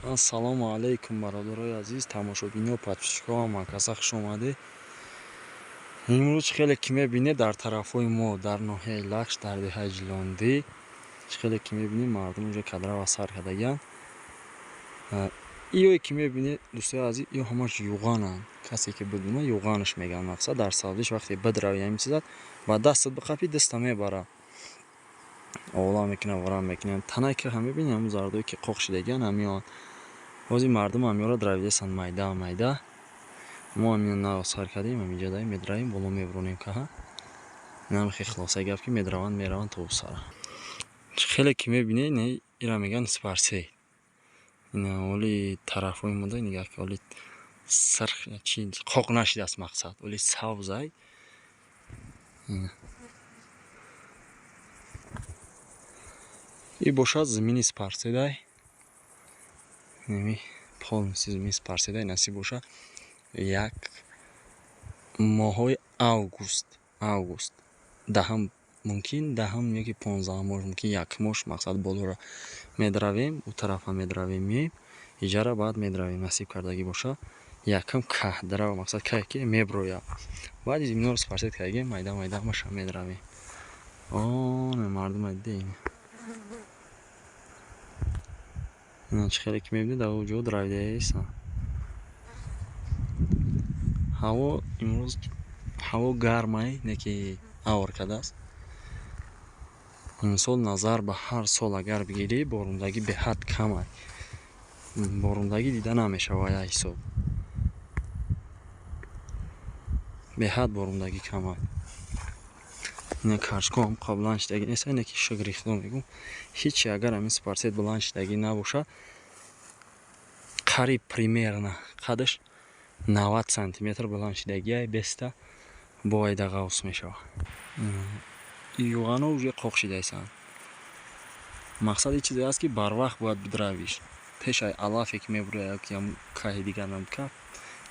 Ассалому алейкум, бародарои азиз, тамошобинё, подписчикоам макаса хуш омадед. Имрӯз хеле ки мебинед дар тарафҳои мо дар ноҳияи Лахш дар деҳаи Ҷилондӣ хеле ки мебинед мардум уҷа кадрава сар кардагиянд. Иёе ки мебинед дӯстои азиз, ё ҳамаш юғананд. Касе ки бидуна юғанш меган, мақсад дар савзиш вақте бидрави ҳамин чизад ба дастат биқапӣ диста мебара. Овла мекунад, варам мекунад. Танай ки ҳам мебинед ҳамун зардое ки қоқ шидагиянд ҳамиён. Бозӣ мардум ҳамиёнро дравидесанд майда. Мо ҳамиён наво сар кардем, ҳаминҷа даем медравем, боло мебуронем каҳа. Инам хе хулоса гап ки медраванд мераванд то сара. Хеле ки мебинед не ира меган спарсе. Ина оли тарафҳои мода нигах ки оли сар чи қоқ нашидааст мақсад. Оли савзай. И бошад замини спарседай. Неми полностью замини спарседай насиб боша як моҳои август даҳам мумкин даҳам яки 15 мош мумкин як мош мақсад болора медравем у тарафа медравем меем иҷара баъд медравем насиб кардаги боша якам каҳ драва мақсад каҳе ки меброя баъди зиминоро спарсед кардагем майда маша медравем. Мардума дидем иначи хеле ки мебинед дар оҷо дравидаесан. Ҳаво имрӯз ҳаво гармай не ки авр кардааст. Имсол назар ба ҳар сол агар бигирӣ борундагӣ беҳад камай. Борундагӣ дида намешавад я ҳисоб. Беҳад борундагӣ камай. Ина карчко ҳам қаблан шидагӣ нест, ине ки шигрифтон мегӯм. Ҳичи агар ҳамин спарсет буланд шидагӣ набоша қариб примерно қадаш 90 сантиметр буланд шидагия беста боида ғавс мешавад. Юғано уже қоқ шидаисанд. Мақсад ин чизе аст ки барвақт бояд бидравиш. Пешай алафе ки мебурояд ёки каҳи дигар намка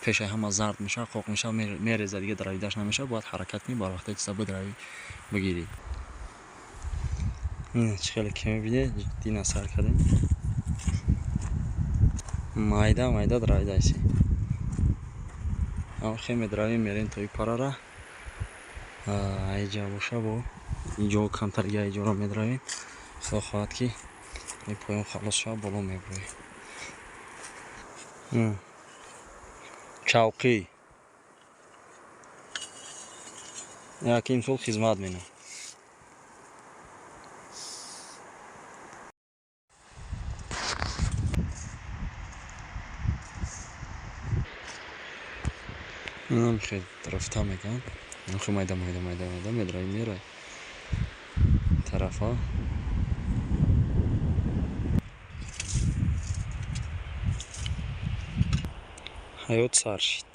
пешай ҳама зард мешавад, қоқ мешавад, мерезад, дига дравидаш намешавад, бояд ҳаракат кунӣ барвақте чиза бидравӣ бигирӣ. Чӣ хеле ки мебинед дина сар кардем. Майда дравидаси. Хе медравем мерем то ипарара. Айҷа боша бо инҷо камтар га иҷоро медравем. Худо хоҳад ки ин поён халос шавад, боло меброем. Чавқӣ як имсол хизмат менам. Инам хел рафта меган. Нахи майда медравем мерай. Тарафа ҳаёт сар шид.